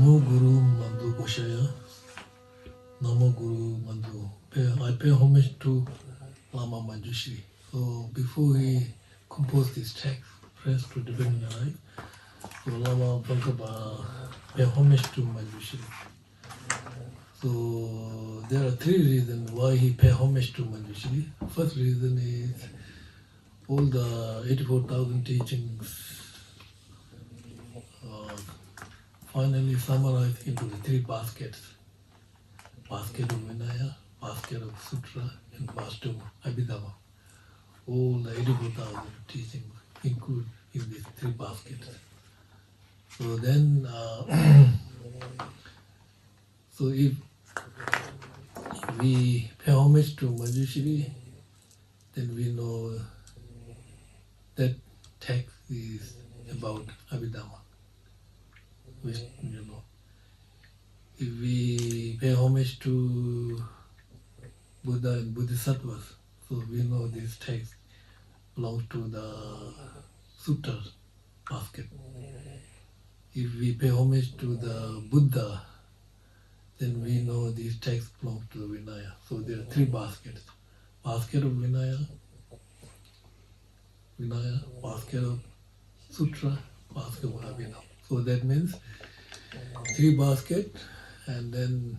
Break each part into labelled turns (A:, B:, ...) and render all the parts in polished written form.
A: Namo Guru Mandu Goshaya, Namo Guru Mandu. I pay homage to Lama Manjushri. So before he composed this text, Friends to Dependent Life, so Lama TSONKHAPA pay homage to Manjushri. So there are three reasons why he pay homage to Manjushri. First reason is all the 84,000 teachings finally summarized into the three baskets. Basket of Vinaya, basket of Sutra, and basket of Abhidhamma. All the 84,000 teachings include in these three baskets. So then, so if we pay homage to Manjushri, then we know that text is about Abhidhamma. Which, if we pay homage to Buddha and Bodhisattvas, so we know this text belongs to the Sutra basket. If we pay homage to the Buddha, then we know this text belongs to the Vinaya. So there are three baskets. Basket of Vinaya, basket of Sutra, basket of Abhidhamma. So that means three basket, and then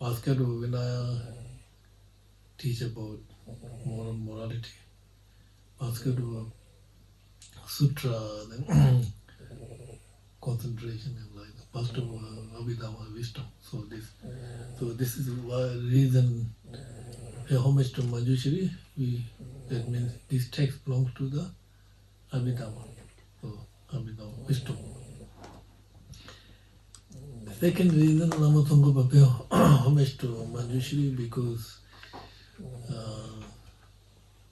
A: basket of Vinaya teach about moral morality. Basket of Sutra, then concentration and like basket of Abhidhamma, wisdom. So this is why reason pay homage to Manjushri. That means this text belongs to the Abhidhamma. So Abhidhamma, wisdom. The second reason Lama TSONKHAPA pay homage to Manjushri because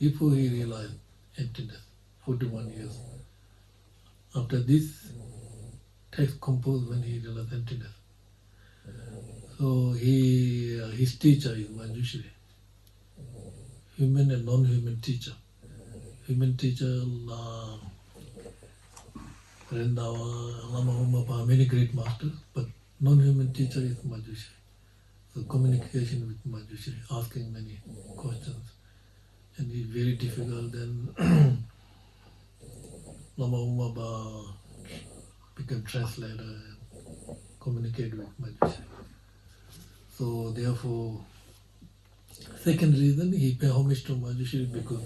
A: before he realized emptiness, 41 years. After this text composed when he realized emptiness. So his teacher is Manjushri, human and non-human teacher. Human teacher, Rendava, Lama Humapa, many great masters, but non-human teacher is Manjushri. So communication with Manjushri, asking many questions, and it's very difficult. Then Lama Humapa became translator and communicate with Manjushri. So therefore, second reason he pay homage to Manjushri because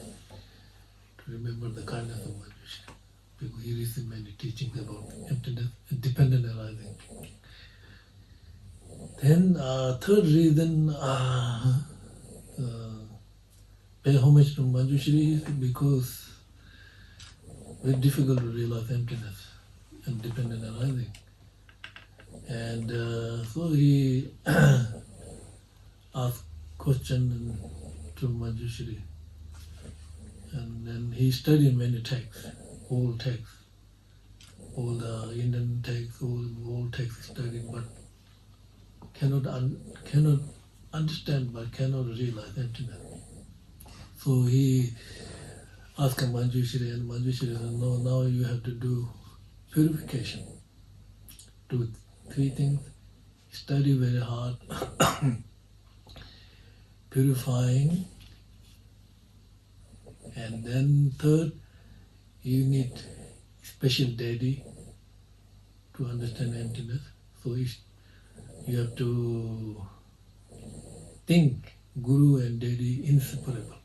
A: to remember the kindness of Manjushri. Because he received many teachings about emptiness and dependent arising. Then third reason pay homage to Manjushri is because very difficult to realize emptiness and dependent arising. And so he asked question to Manjushri. And then he studied many texts, all texts, all the Indian texts, all texts studied, but cannot understand, but cannot realize emptiness. So he asked Manjushri, and Manjushri said, no, now you have to do purification. Do three things, study very hard, purifying, and then third, you need special deity to understand emptiness. So you have to think Guru and deity inseparable.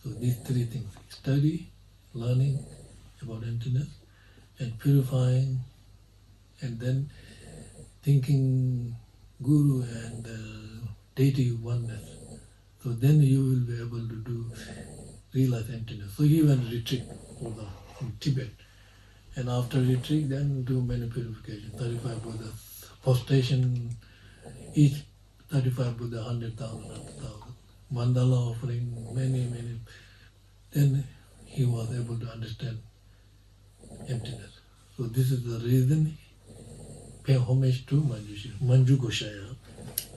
A: So these three things, study, learning about emptiness, and purifying, and then thinking Guru and deity oneness. So then you will be able to realize emptiness. So he went retreat in Tibet. And after retreat, then do many purifications, 35 Buddhas, prostration, each 35 Buddha, 100,000, mandala offering, many. Then he was able to understand emptiness. So this is the reason pay homage to Manjushri, Manju Goshaya.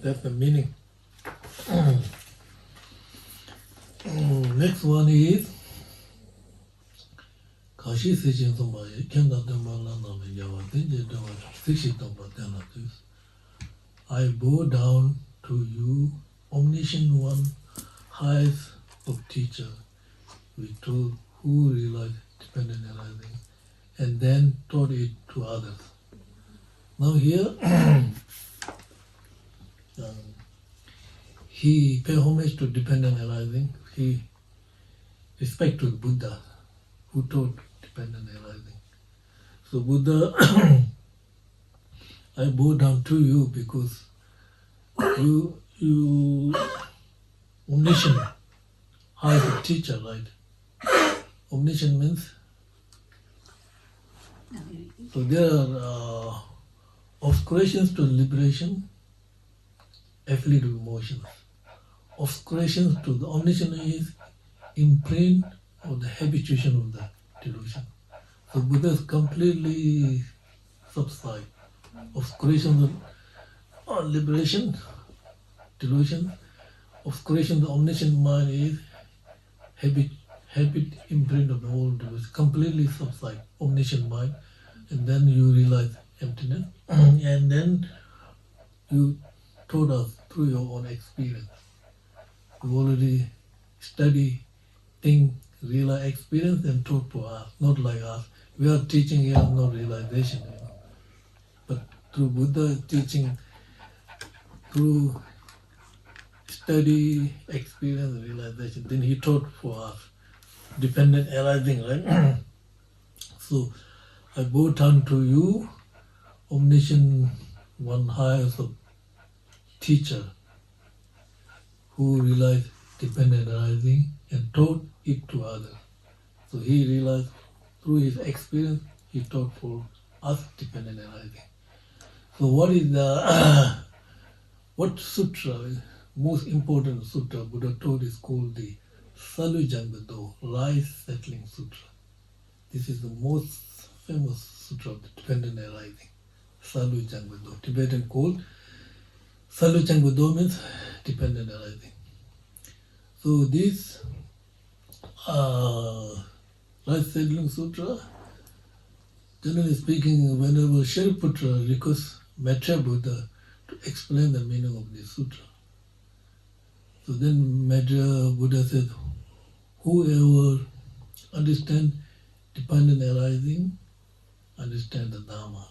A: That's the meaning. Next one is Kashi Sichin Soma, Kenda Dhamala Nama Java, Tinja Dhamma, Sishi Dhamma Dhanatus. I bow down to you, omniscient one, highest of teacher, we told who realized dependent arising, and then taught it to others. Now here, he paid homage to dependent arising. He respect to Buddha, who taught dependent arising. So Buddha, I bow down to you because you omniscient, high teacher, right? Omniscient means so there are obscurations to liberation, afflictive emotions. Obscurations to the omniscient is imprint or the habituation of the delusion. So Buddha is completely subside. Obscurations of liberation, delusion. Obscuration, the omniscient mind is habit imprint of the whole delusion. Completely subside, omniscient mind. And then you realize emptiness. And then you taught us through your own experience. You already study, think, realize experience and taught for us, not like us. We are teaching here, not realization. But through Buddha teaching, through study, experience, realization, then he taught for us, dependent arising, right? So I bow down to you, omniscient one highest of teacher, who realized dependent arising and taught it to others. So he realized through his experience, he taught for us dependent arising. So what is the what sutra, most important sutra Buddha taught is called the Salujangado, Rise Settling Sutra. This is the most famous sutra of the dependent arising, Salujangado. Tibetan called Salujangado means dependent arising. So this Rise Settling Sutra, generally speaking, whenever Shariputra requests Maitreya Buddha to explain the meaning of this sutra, so then Maitreya Buddha said, whoever understands dependent arising, understand the Dharma.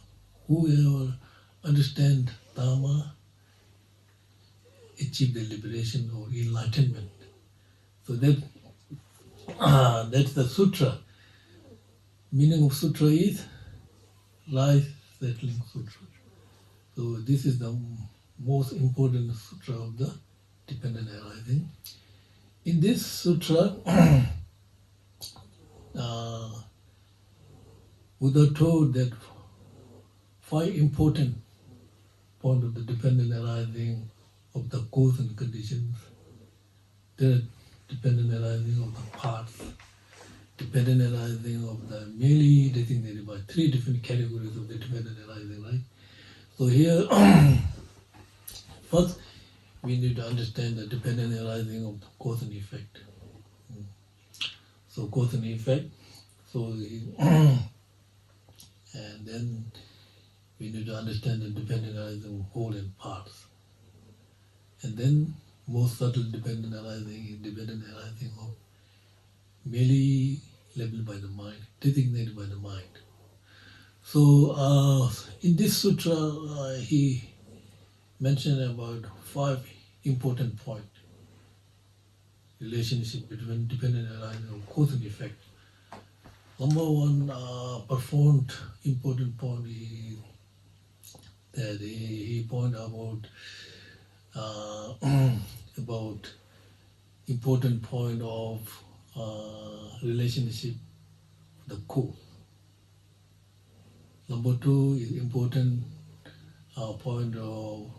A: Whoever understands Dharma, achieve the liberation or enlightenment. So that's the sutra. Meaning of sutra is Rise Settling Sutra. So this is the most important sutra of the dependent arising. In this sutra, Buddha told that 5 important points of the dependent arising of the cause and conditions. There are dependent arising of the parts, dependent arising of the merely designated by 3 different categories of the dependent arising, right? So here, first, we need to understand the dependent arising of the cause and effect. So cause and effect, and then we need to understand the dependent arising of whole and parts. And then most subtle dependent arising is dependent arising of merely labeled by the mind, designated by the mind. So in this sutra, he mentioned about 5 important points. Relationship between dependent arising of cause and effect. Number 1 profound important point is that he pointed about important point of relationship, the cause. Number 2 is important point of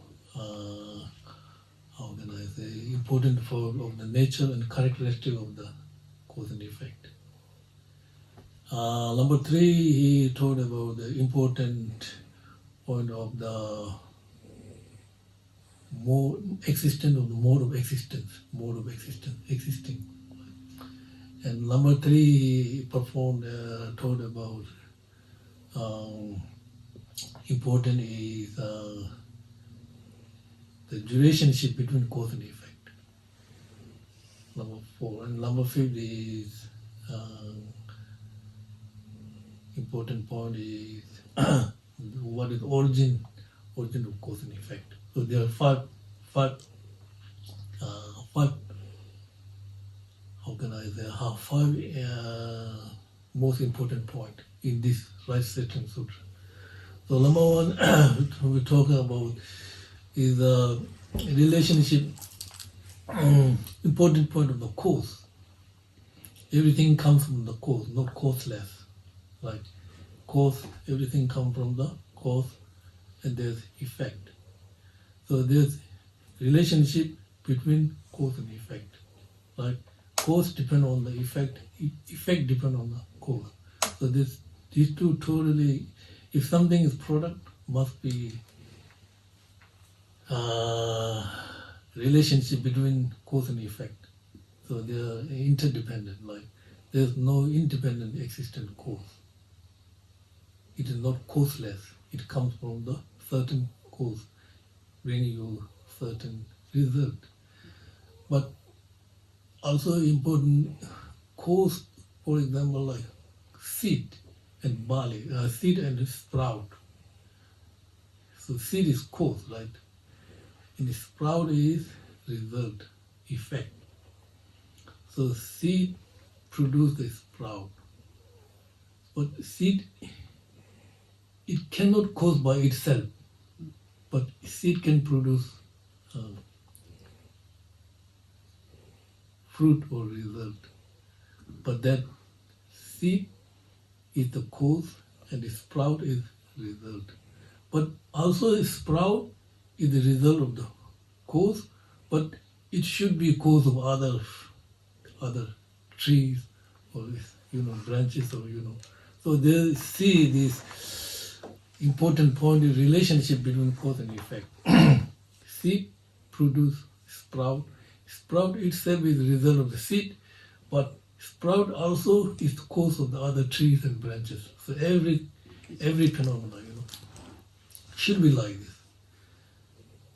A: how can I say, important for of the nature and characteristic of the cause and effect. Number 3, he told about the important point of the existence of the mode of existing. And number three, he performed, told about important is the relationship between cause and effect. Number four. And number five is important point is what is origin of cause and effect. So there are five how can I say, five most important point in this right setting sutra. So number one we're talking about is the relationship, important point of the cause. Everything comes from the cause, not causeless. Like cause, everything comes from the cause, and there's effect. So there's relationship between cause and effect. Like cause depend on the effect depend on the cause. So these two totally, if something is product, must be relationship between cause and effect. So they are interdependent. Like there's no independent existent cause. It is not causeless. It comes from the certain cause, bringing you certain result. But also important cause, for example, like seed and barley, seed and sprout. So seed is cause, right? And the sprout is result, effect. So seed produces the sprout. But seed, it cannot cause by itself, but seed can produce fruit or result. But that seed is the cause and the sprout is result. But also a sprout is the result of the cause, but it should be cause of other trees or branches or So they see this important point is relationship between cause and effect. Seed produce sprout. Sprout itself is the result of the seed, but sprout also is the cause of the other trees and branches. So every phenomena, should be like this.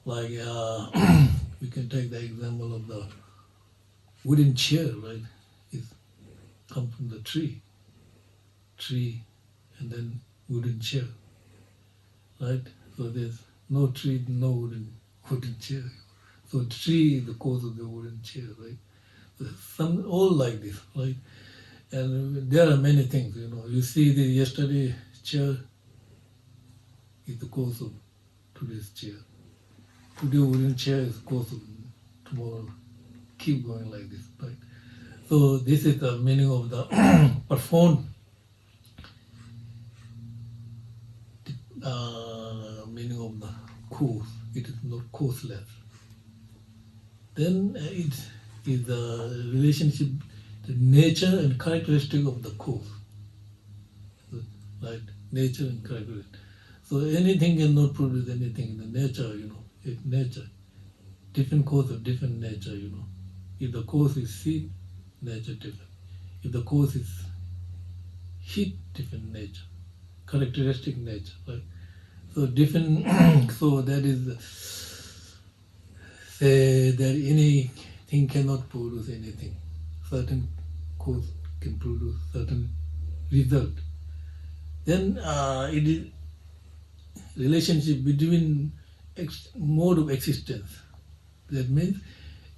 A: Like we can take the example of the wooden chair, right? It comes from the tree, and then wooden chair, right? So there's no tree, no wooden chair. So tree is the cause of the wooden chair, right? So all like this, right? And there are many things, You see the yesterday chair is the cause of today's chair. Today wooden chair is the cause of tomorrow. Keep going like this, right? So this is the meaning of the performed meaning of the cause. It is not causeless. Then it is the relationship, the nature and characteristic of the cause. Right? Nature and characteristic. So anything cannot produce anything in the nature, It's nature. Different cause of different nature, If the cause is seed, nature different. If the cause is heat, different nature. Characteristic nature, right? So different, so that is, say that anything cannot produce anything. Certain cause can produce certain result. Then it is relationship between mode of existence. That means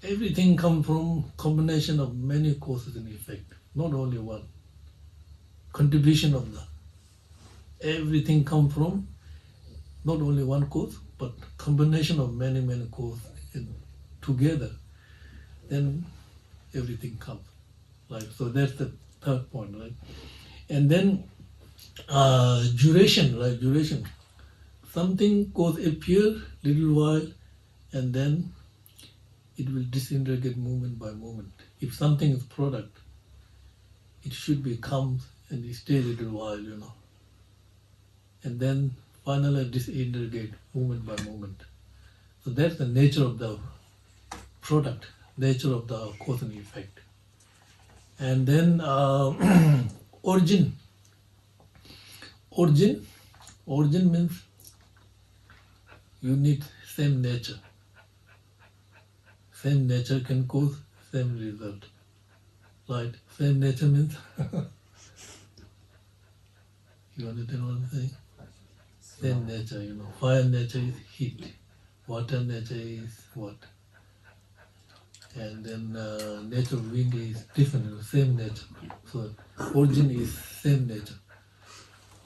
A: everything comes from combination of many causes and effect, not only one. Contribution of everything comes from not only one cause, but combination of many causes and together, then everything comes. Like so, that's the third point, right? And then duration, right? Duration. Something cause appear little while, and then it will disintegrate moment by moment. If something is product, it should be comes and stay a little while, and then finally disintegrate moment by moment. So that's the nature of the product, nature of the cause and effect. And then origin. Origin means you need same nature. Same nature can cause same result. Right? Same nature means you understand what I'm saying? Same nature, you know. Fire nature is heat. Water nature is what? And then nature of wind is different, you know, same nature. So origin is same nature.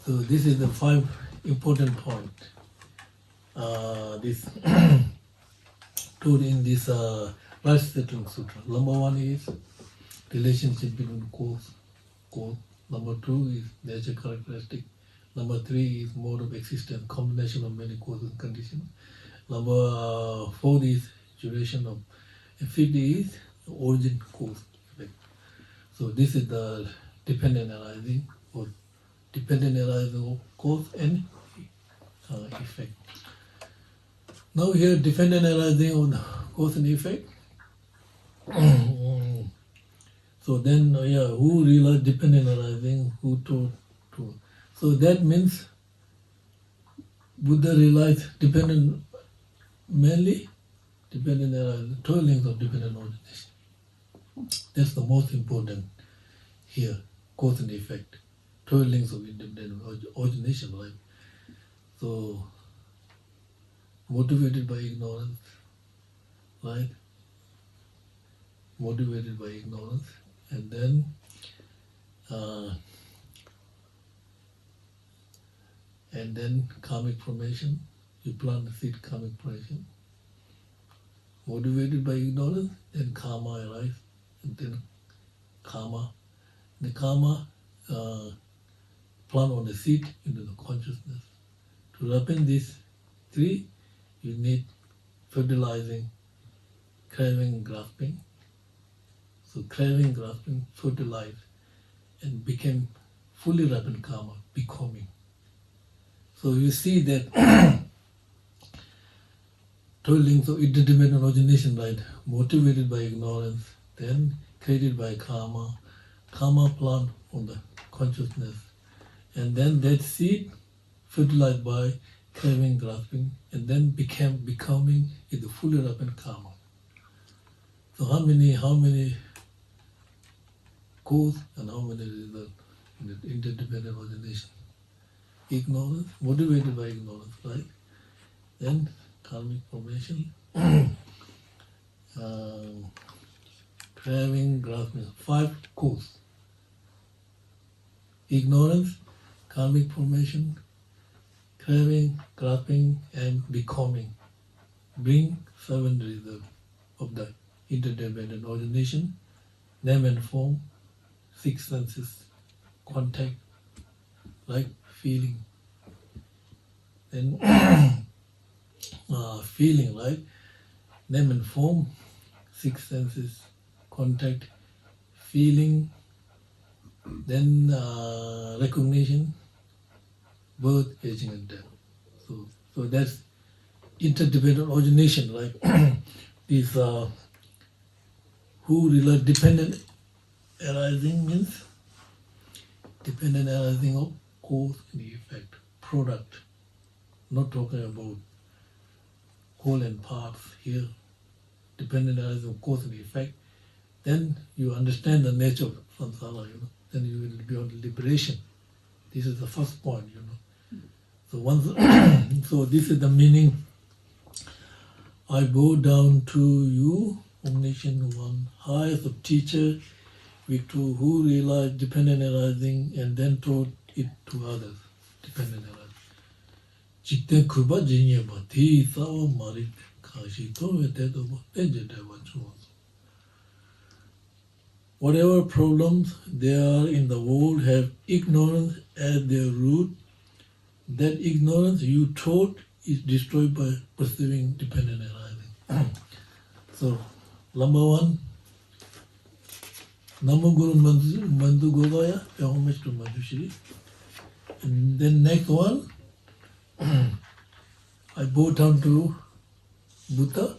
A: So this is the 5 important point. This told in this Right Settling Sutra. Number 1 is relationship between cause. Number 2 is nature characteristic. Number 3 is mode of existence, combination of many causes and conditions. Number 4 is duration of, and 5th is origin cause effect. So this is the dependent arising or dependent arising of cause and effect. Now here dependent arising on cause and effect. So then who realized dependent arising, who taught to? So that means Buddha realized dependent, mainly dependent arising, 12 links of dependent origination. That's the most important here, cause and effect. 12 links of independent origination, right? So motivated by ignorance, right? Motivated by ignorance, and then karmic formation. You plant the seed, karmic formation. Motivated by ignorance, then karma arises, and then karma. The karma plant on the seed into the consciousness. To ripen these 3, you need fertilizing, craving, grasping. So craving, grasping, fertilize, and became fully ripened karma, becoming. So you see that 12 links of interdependent origination, right? Motivated by ignorance, then created by karma, karma plant on the consciousness, and then that seed fertilized by craving, grasping, and then becoming is the fully ripened karma. So how many cause and how many result in the interdependent origination? Ignorance, motivated by ignorance, right? Then karmic formation, craving, grasping, 5 cause. Ignorance, karmic formation, craving, grasping, and becoming bring 7 results of the interdependent origination, name and form, 6 senses, contact, like feeling. Then feeling, right? Name and form, 6 senses, contact, feeling, then recognition, birth, aging, and death. So that's interdependent origination, right? These who relate dependent arising means dependent arising of cause and effect, product. Not talking about whole and parts here. Dependent arising of cause and effect. Then you understand the nature of samsara, you know. Then you will be on liberation. This is the first point, you know. So once, so this is the meaning. I bow down to you, omniscient one, highest of teacher, Victor, who realized dependent arising and then taught it to others. Dependent arising. Jikten kuba jinye ba, thi sawa mari kashi towe tedo ba, teje deva chuwa. Whatever problems there are in the world have ignorance as their root. That ignorance you taught is destroyed by perceiving dependent arising. So, number 1, Namo Guru Mandu Govaya, pay homage to Madhushri. And then next one, I bow down to Buddha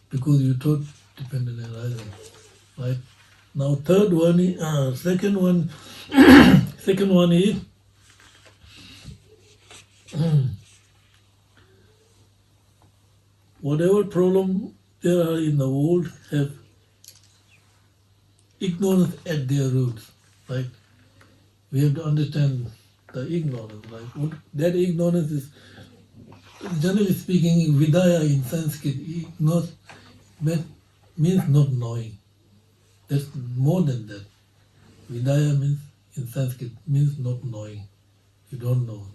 A: because you taught dependent arising, right? Now third one is, second one, second one is whatever problem there are in the world have ignorance at their roots. Like we have to understand the ignorance. Like that ignorance is, generally speaking, vidaya in Sanskrit means not knowing. That's more than that. Vidaya means in Sanskrit means not knowing. You don't know.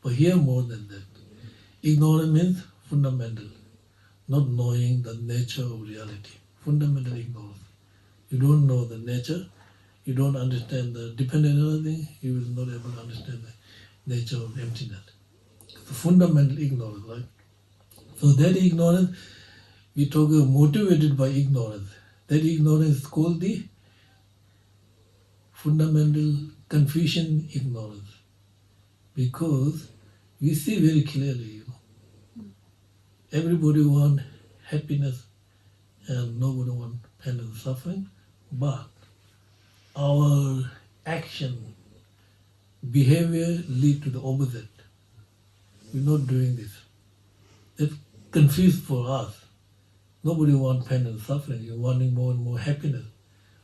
A: But here more than that. Ignorance means fundamental, not knowing the nature of reality. Fundamental ignorance. You don't know the nature, you don't understand the dependent on anything, you will not able to understand the nature of emptiness. The fundamental ignorance, right? So that ignorance, we talk of motivated by ignorance. That ignorance is called the fundamental confusion ignorance. Because we see very clearly, everybody wants happiness and nobody wants pain and suffering, but our action, behavior lead to the opposite. We're not doing this. It's confused for us. Nobody wants pain and suffering. You're wanting more and more happiness.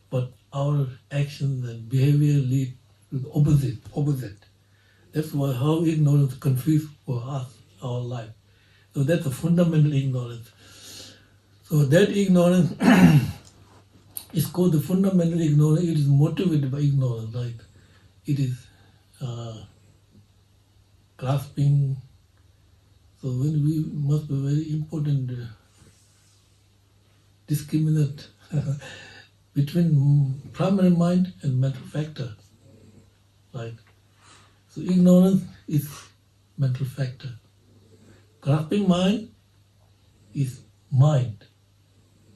A: But our actions and behavior lead to the opposite. That's why how ignorance confused for us, our life. So that's a fundamental ignorance. So that ignorance is called the fundamental ignorance. It is motivated by ignorance, right? It is grasping. So when we must be very important discriminate between primary mind and mental factor, right? So ignorance is mental factor. Grasping mind is mind,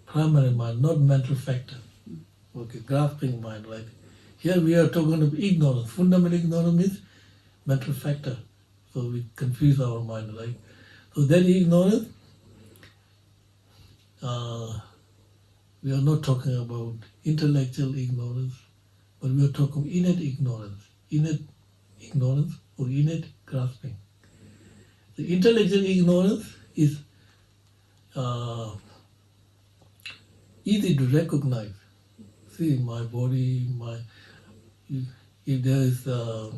A: primary mind, not mental factor. Okay, grasping mind, right? Here we are talking about ignorance. Fundamental ignorance means mental factor. So we confuse our mind, right? So that ignorance, we are not talking about intellectual ignorance, but we are talking innate ignorance or innate grasping. The intellectual ignorance is easy to recognize. See, my body, if there is, I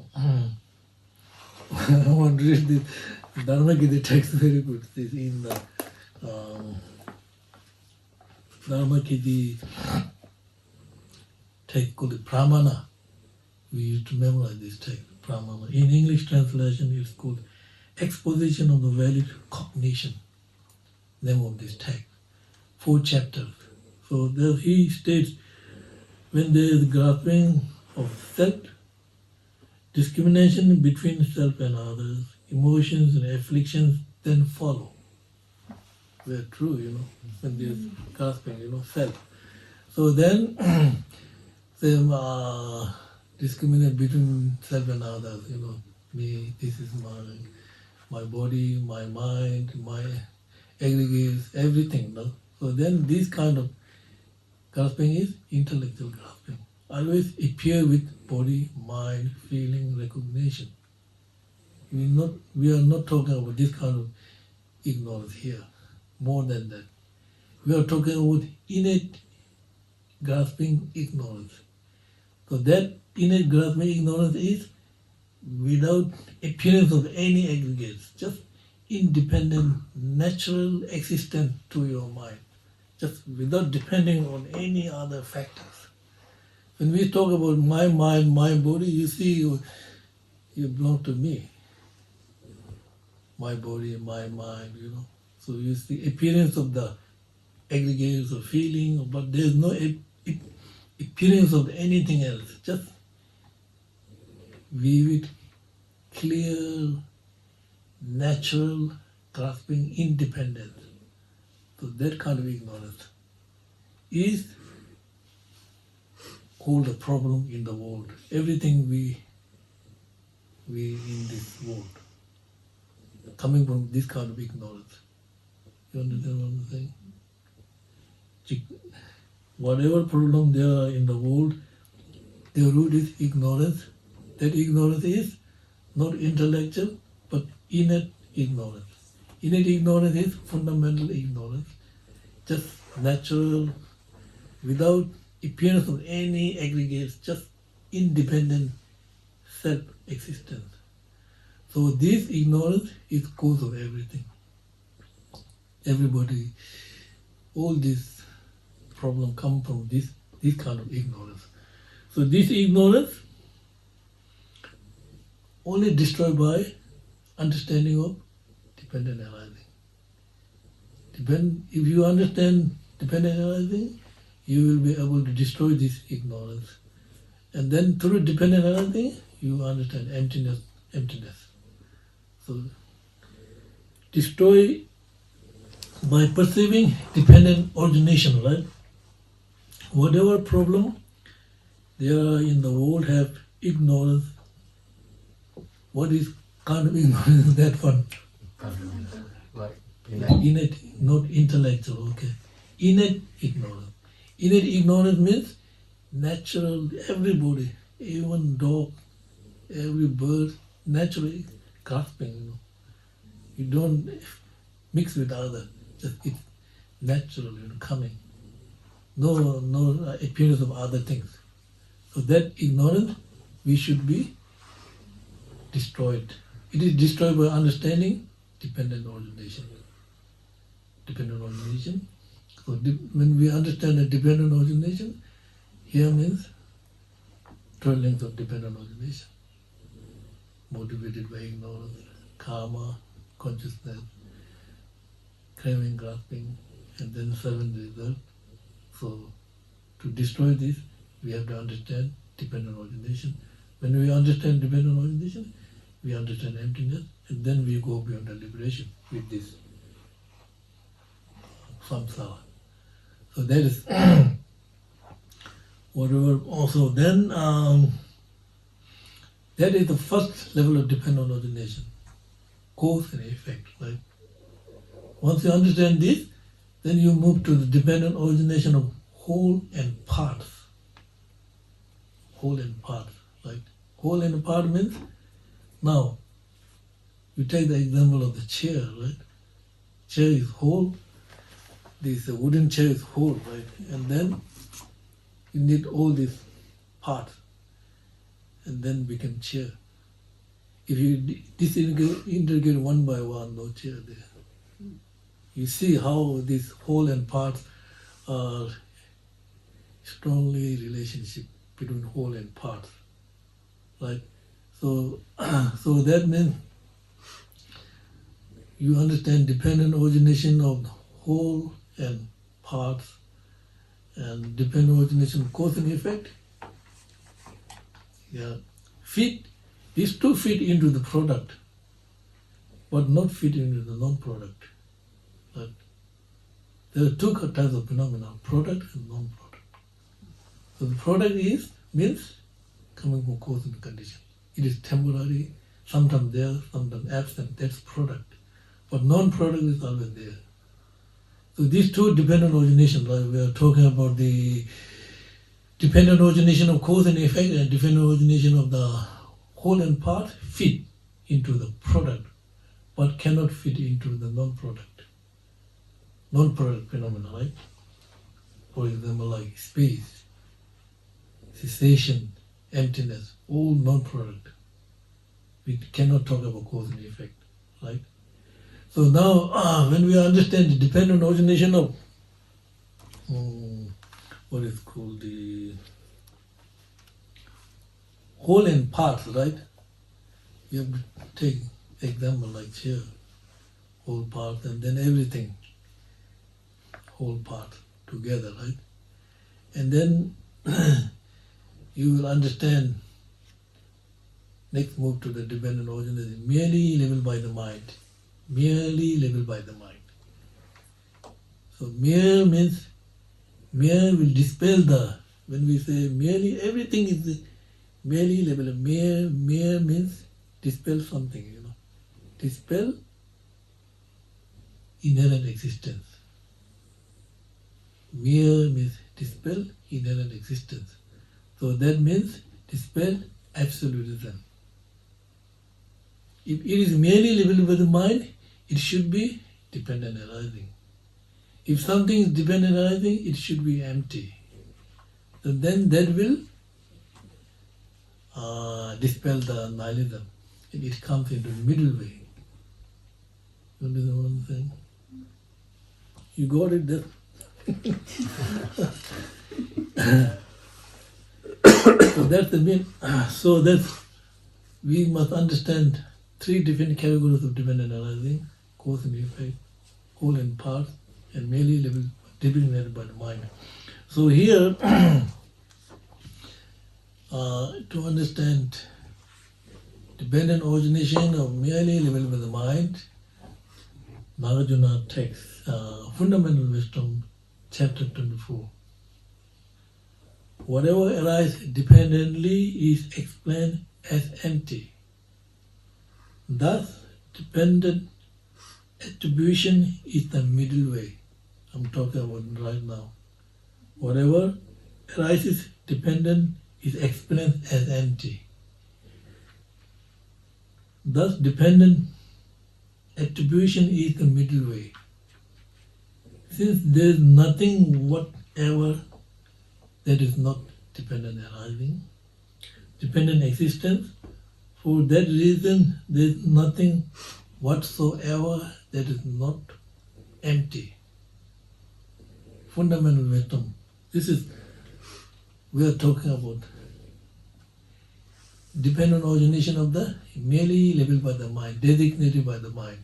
A: want to read this, Dharma Gita text very good. This in the Dharma Gita text called the Pramana. We used to memorize this text, Pramana. In English translation, it's called Exposition of the Valid Cognition. Name of this text. 4 chapters. So there he states, when there is grasping of self, discrimination between self and others, emotions and afflictions then follow. Very true, when there is grasping, self. So then, discriminate between self and others, me, this is my body, my mind, my aggregates, everything. No? So then this kind of grasping is intellectual grasping. Always appear with body, mind, feeling, recognition. We are not talking about this kind of ignorance here. More than that. We are talking about innate grasping ignorance. So that innate grasping ignorance is without appearance of any aggregates, just independent, natural existence to your mind, just without depending on any other factors. When we talk about my mind, my body, you see you belong to me. My body, my mind, So you see appearance of the aggregates of feeling, but there's no appearance of anything else, just vivid, clear, natural, grasping independence. So that kind of ignorance is called a problem in the world. Everything we in this world, coming from this kind of ignorance. You understand what I'm saying? whatever problem there are in the world, their root is ignorance. That ignorance is not intellectual, but innate ignorance. Innate ignorance is fundamental ignorance, just natural, without appearance of any aggregates, just independent self-existence. So this ignorance is cause of everything. Everybody, all this problem come from this kind of ignorance. So this ignorance only destroyed by understanding of dependent arising. If you understand dependent arising, you will be able to destroy this ignorance. And then through dependent arising, you understand emptiness. So destroy by perceiving dependent origination, right? Whatever problem there are in the world have ignorance. What is kind of ignorance is that one?
B: Like
A: Innate, not intellectual, okay. Innate ignorance. Innate ignorance means natural, everybody, even dog, every bird, naturally grasping, You don't mix with other, just it's natural, coming. No appearance of other things. So that ignorance, we should be destroyed. It is destroyed by understanding dependent origination. Dependent origination. So when we understand the dependent origination, here means 12 lengths of dependent origination, motivated by ignorance, karma, consciousness, craving, grasping, and then 7 results. So to destroy this, we have to understand dependent origination. When we understand dependent origination, we understand emptiness, and then we go beyond the liberation with this samsara. So that is whatever. Also, then that is the first level of dependent origination, cause and effect. Right? Once you understand this, then you move to the dependent origination of whole and parts. Whole and parts, right? Whole and part means, now, you take the example of the chair, right? Chair is whole, this wooden chair is whole, right? And then you need all these parts, and then become chair. If you disintegrate one by one, no chair there. You see how this whole and parts are strongly relationship between whole and parts, right? So that means you understand dependent origination of whole and parts, and dependent origination of cause and effect. Yeah, these two fit into the product, but not fit into the non-product. Right? There are two types of phenomena: product and non-product. So the product means coming from cause and condition. It is temporary, sometimes there, sometimes absent. That's product. But non-product is always there. So these two dependent origination, like we are talking about the dependent origination of cause and effect and dependent origination of the whole and part, fit into the product, but cannot fit into the non-product. Non-product phenomena, right? For example, like space, cessation, emptiness, all non-product. We cannot talk about cause and effect, right? So now, when we understand the dependent origination of what is called the whole and part, right? You have to take example like chair, whole part, and then everything, whole part together, right? And then you will understand. Next, move to the dependent origination, merely leveled by the mind. Merely leveled by the mind. So mere means, mere will dispel the, when we say merely, everything is merely leveled. Mere means dispel something, Dispel inherent existence. Mere means dispel inherent existence. So that means dispel absolutism. If it is merely livable by the mind, it should be dependent arising. If something is dependent arising, it should be empty. So then that will dispel the nihilism. And it comes into the middle way. You understand what I'm saying? You got it there? So that's the mean. So that we must understand three different categories of dependent arising: cause and effect, whole and part, and merely dependent by the mind. So here, to understand dependent origination of merely level by the mind, Nagarjuna takes Fundamental Wisdom, chapter 24. Whatever arises dependently is explained as empty. Thus, dependent attribution is the middle way. I'm talking about right now. Whatever arises dependent is explained as empty. Thus, dependent attribution is the middle way. Since there is nothing whatever that is not dependent arising, dependent existence, for that reason there is nothing whatsoever that is not empty. Fundamental wisdom. This is, we are talking about dependent origination of the merely labeled by the mind, designated by the mind.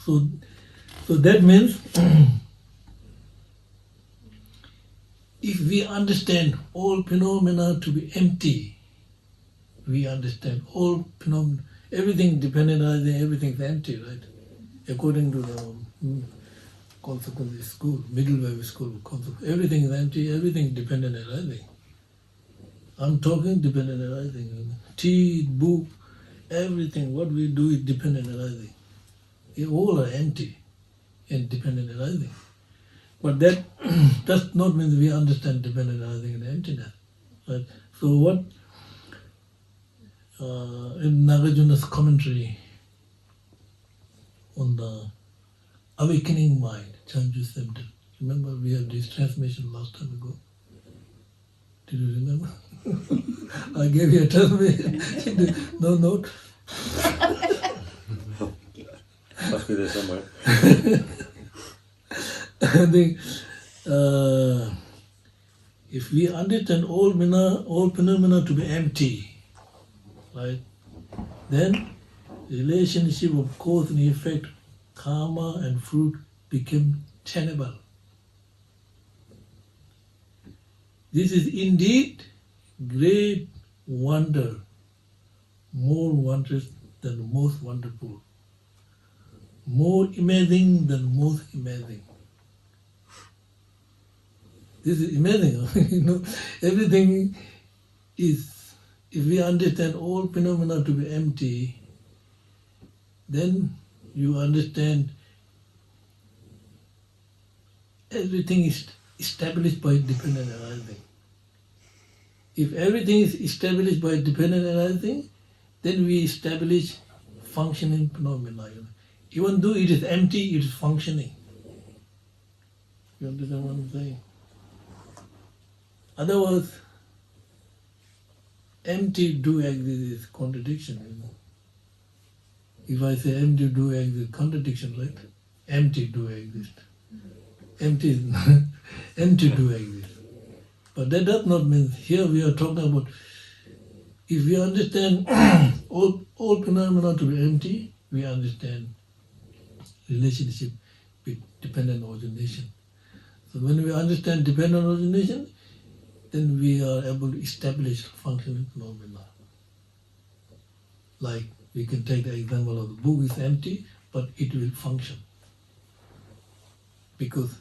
A: So that means if we understand all phenomena to be empty, we understand all phenomena, everything dependent arising, everything is empty, right? According to the concept of the school, middle way school concept, everything is empty, everything dependent arising. I'm talking dependent arising. Tea, book, everything, what we do is dependent arising. They all are empty and dependent arising. But that does not mean we understand dependent arising and emptiness. Right? So what in Nagarjuna's commentary on the awakening mind, Chanju Semden, remember we had this transmission last time ago? Did you remember? I gave you a transmission. No note.
C: Must be there somewhere.
A: I think if we understand all phenomena to be empty, right, then relationship of cause and effect, karma and fruit become tenable. This is indeed great wonder, more wondrous than most wonderful, more amazing than most amazing. This is amazing. You know, everything is, if we understand all phenomena to be empty, then you understand everything is established by dependent arising. If everything is established by dependent arising, then we establish functioning phenomena. Even though it is empty, it is functioning. You understand what I'm saying? Otherwise, empty do exist is contradiction. You know? If I say empty do exist, contradiction, right? Empty do exist. Empty is empty do exist. But that does not mean, here we are talking about, if we understand all phenomena to be empty, we understand relationship with dependent origination. So when we understand dependent origination, then we are able to establish functioning phenomena. Like we can take the example of the book is empty, but it will function. Because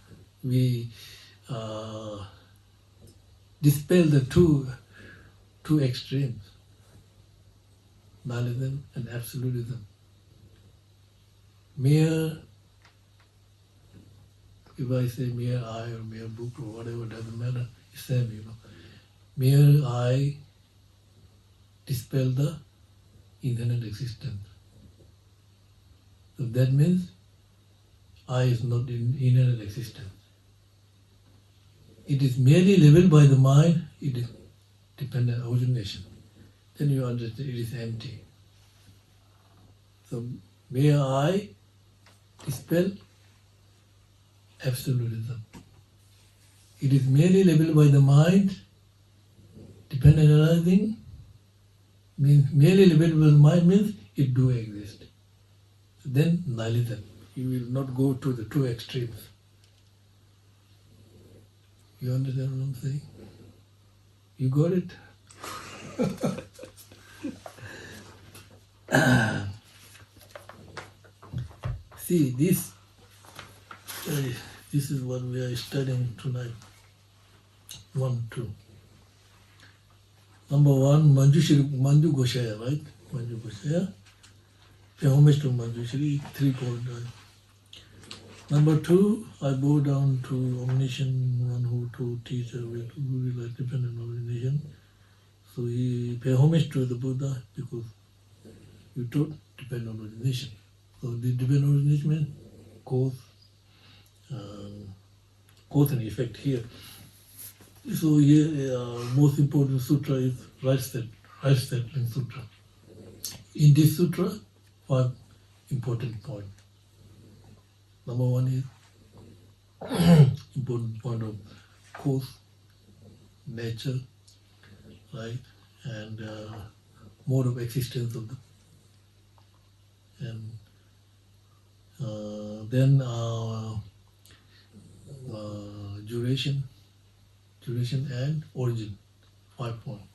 A: we dispel the two extremes, nihilism and absolutism. Mere If I say mere eye or mere book or whatever, doesn't matter, it's same, Mere eye dispel the inherent existence. So that means I is not in inherent existence. It is merely leveled by the mind, it is dependent origination. Then you understand it is empty. So mere I dispel absolutism. It is merely leveled by the mind, dependent arising, means merely leveled by the mind means it do exist. So then nihilism. You will not go to the two extremes. You understand what I'm saying? You got it? See, this is what we are studying tonight. 1, 2. Number 1, Manju Geshe, right? Manju Geshe. Pay homage to Manjushri, 3 point. Number 2, I bow down to omniscient one who told teacher with like dependent origination. So he pay homage to the Buddha because you taught dependent origination. So the dependent origination means cause and effect here. So here most important sutra is right settling sutra. In this sutra, 5 important points. Number 1 is important point of cause, nature, right, and mode of existence of the, and then duration and origin, 5 points.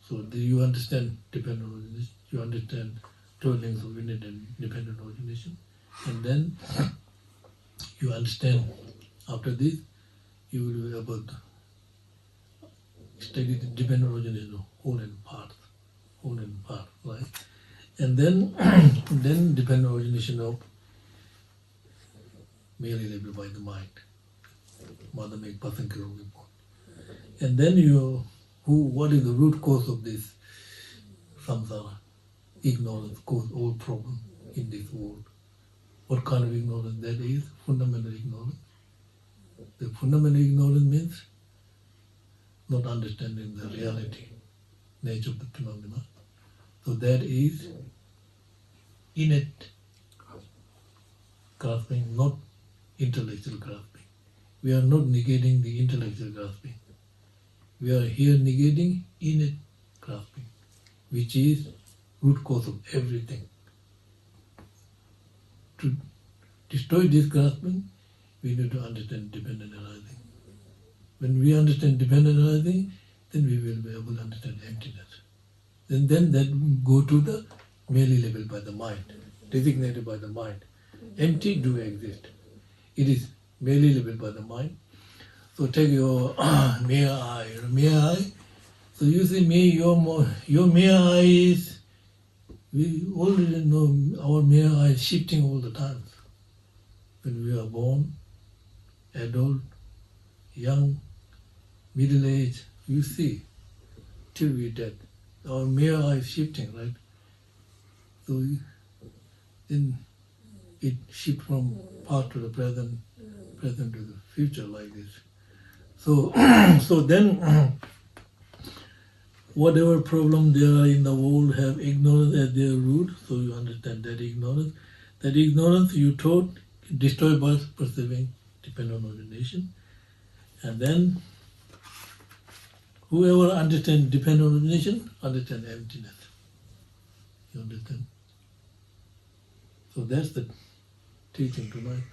A: So you understand dependent origination, you understand 12 links of unit and dependent origination, and then you understand after this you will be able to study the dependent origination of whole and part, right? And then then dependent origination of merely labeled by the mind. Mother make person kill report. And then what is the root cause of this samsara? Ignorance cause all problem in this world. What kind of ignorance that is? Fundamental ignorance. The fundamental ignorance means not understanding the reality, nature of the phenomena. So that is innate grasping, not intellectual grasping. We are not negating the intellectual grasping. We are here negating innate grasping, which is root cause of everything. To destroy this grasping, we need to understand dependent arising. When we understand dependent arising, then we will be able to understand emptiness. Then that go to the merely labeled by the mind, designated by the mind. Empty do exist. It is merely labeled by the mind. So take your mere eye. So you see your mere eye is, we already know our mere eye is shifting all the time. When we are born, adult, young, middle age, you see, till we dead. Our mere eye is shifting, right? So then it shifts from past to the present to the future like this. So, so then whatever problem there are in the world have ignorance as their root, so you understand that ignorance. That ignorance you taught, destroyed by perceiving dependent origination. And then whoever understands dependent origination, understands emptiness. You understand? So that's the teaching tonight.